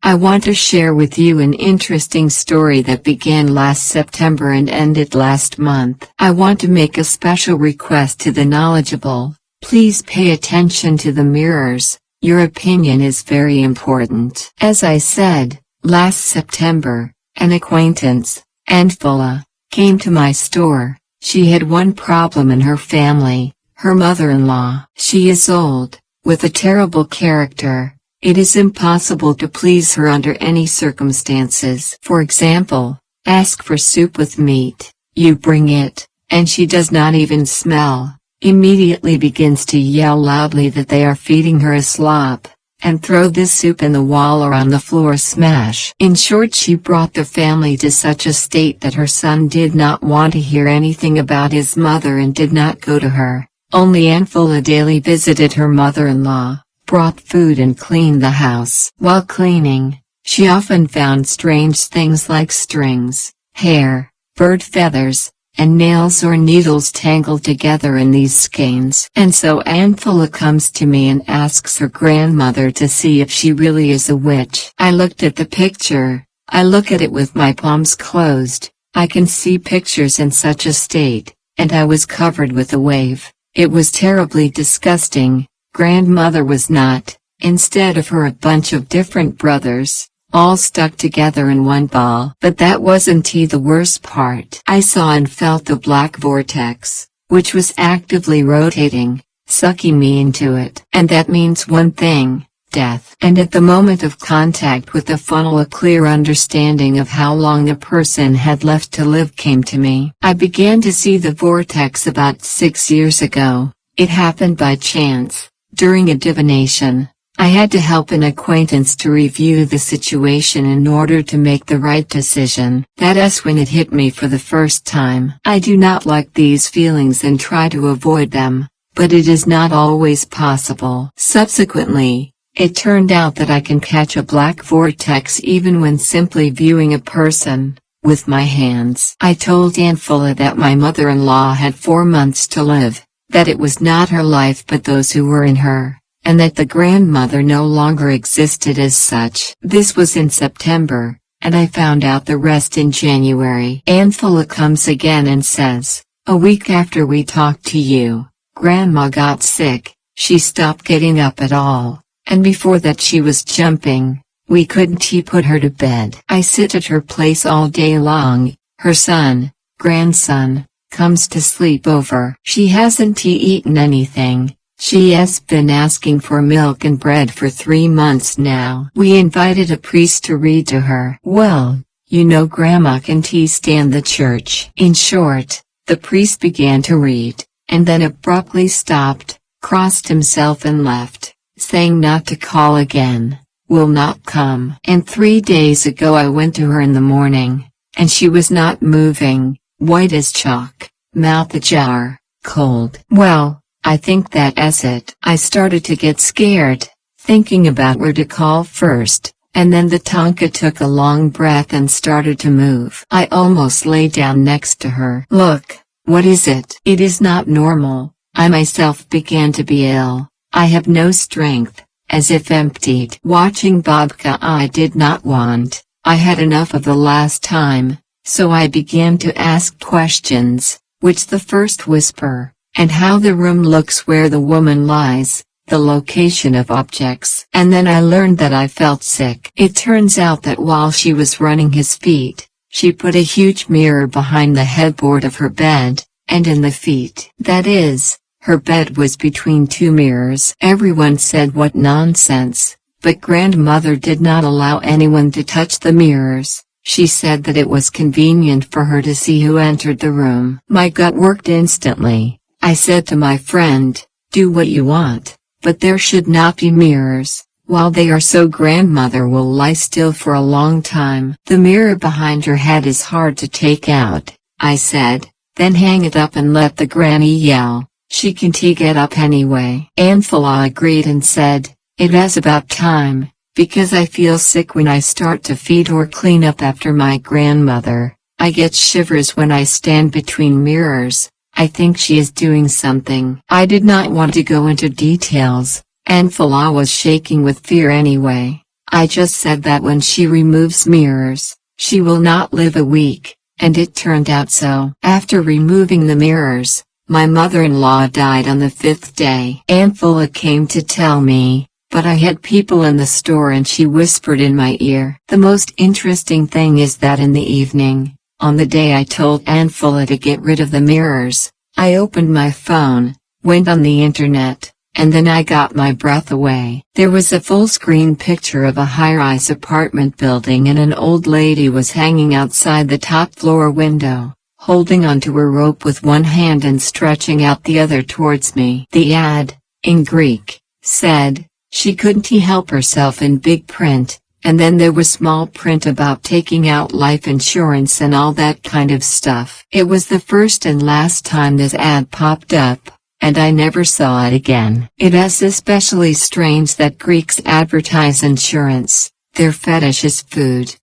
I want to share with you an interesting story that began last September and ended last month. I want to make a special request to the knowledgeable. Please pay attention to the mirrors. Your opinion is very important. As I said, last September, an acquaintance, Anfula, came to my store. She had one problem in her family, her mother-in-law. She is old, with a terrible character. It is impossible to please her under any circumstances. For example, ask for soup with meat, you bring it, and she does not even smell, immediately begins to yell loudly that they are feeding her a slop, and throw this soup in the wall or on the floor smash. In short, she brought the family to such a state that her son did not want to hear anything about his mother and did not go to her. Only Anfula daily visited her mother-in-law, brought food and cleaned the house. While cleaning, she often found strange things like strings, hair, bird feathers, and nails or needles tangled together in these skeins. And so Anfula comes to me and asks her grandmother to see if she really is a witch. I looked at the picture. I look at it with my palms closed. I can see pictures in such a state, and I was covered with a wave. It was terribly disgusting. Grandmother was not, instead of her a bunch of different brothers, all stuck together in one ball. But that wasn't the worst part. I saw and felt the black vortex, which was actively rotating, sucking me into it. And that means one thing, death. And at the moment of contact with the funnel, a clear understanding of how long the person had left to live came to me. I began to see the vortex about 6 years ago. It happened by chance. During a divination, I had to help an acquaintance to review the situation in order to make the right decision. That's when it hit me for the first time. I do not like these feelings and try to avoid them, but it is not always possible. Subsequently, it turned out that I can catch a black vortex even when simply viewing a person, with my hands. I told Anfula that my mother-in-law had 4 months to live, that it was not her life but those who were in her, and that the grandmother no longer existed as such. This was in September, and I found out the rest in January. Anfula comes again and says, a week after we talked to you, Grandma got sick, she stopped getting up at all, and before that she was jumping. We couldn't put her to bed. I sit at her place all day long. Her son, grandson, comes to sleep over. She hasn't eaten anything. She has been asking for milk and bread for 3 months now. We invited a priest to read to her. Well, you know Grandma can't stand the church. In short, the priest began to read, and then abruptly stopped, crossed himself and left, saying not to call again, will not come. And 3 days ago I went to her in the morning, and she was not moving. White as chalk, mouth ajar, cold. Well, I think that's it. I started to get scared, thinking about where to call first, and then the Tonka took a long breath and started to move. I almost lay down next to her. Look, what is it? It is not normal. I myself began to be ill. I have no strength, as if emptied. Watching Babka I did not want. I had enough of the last time. So I began to ask questions, which the first whisper, and how the room looks where the woman lies, the location of objects. And then I learned that I felt sick. It turns out that while she was running his feet, she put a huge mirror behind the headboard of her bed, and in the feet. That is, her bed was between 2 mirrors. Everyone said what nonsense, but grandmother did not allow anyone to touch the mirrors. She said that it was convenient for her to see who entered the room. My gut worked instantly. I said to my friend, do what you want, but there should not be mirrors. While they are so, grandmother will lie still for a long time. The mirror behind her head is hard to take out, I said, then hang it up and let the granny yell. She can't get up anyway. Anfula agreed and said, it is about time. Because I feel sick when I start to feed or clean up after my grandmother. I get shivers when I stand between mirrors. I think she is doing something. I did not want to go into details, Anfula was shaking with fear anyway. I just said that when she removes mirrors, she will not live a week, and it turned out so. After removing the mirrors, my mother-in-law died on the 5th day. Aunt Fulla came to tell me, but I had people in the store and she whispered in my ear. The most interesting thing is that in the evening, on the day I told Aunt Fulla to get rid of the mirrors, I opened my phone, went on the internet, and then I got my breath away. There was a full-screen picture of a high-rise apartment building and an old lady was hanging outside the top-floor window, holding onto a rope with one hand and stretching out the other towards me. The ad, in Greek, said, she couldn't help herself in big print, and then there was small print about taking out life insurance and all that kind of stuff. It was the first and last time this ad popped up, and I never saw it again. It is especially strange that Greeks advertise insurance, their fetish is food.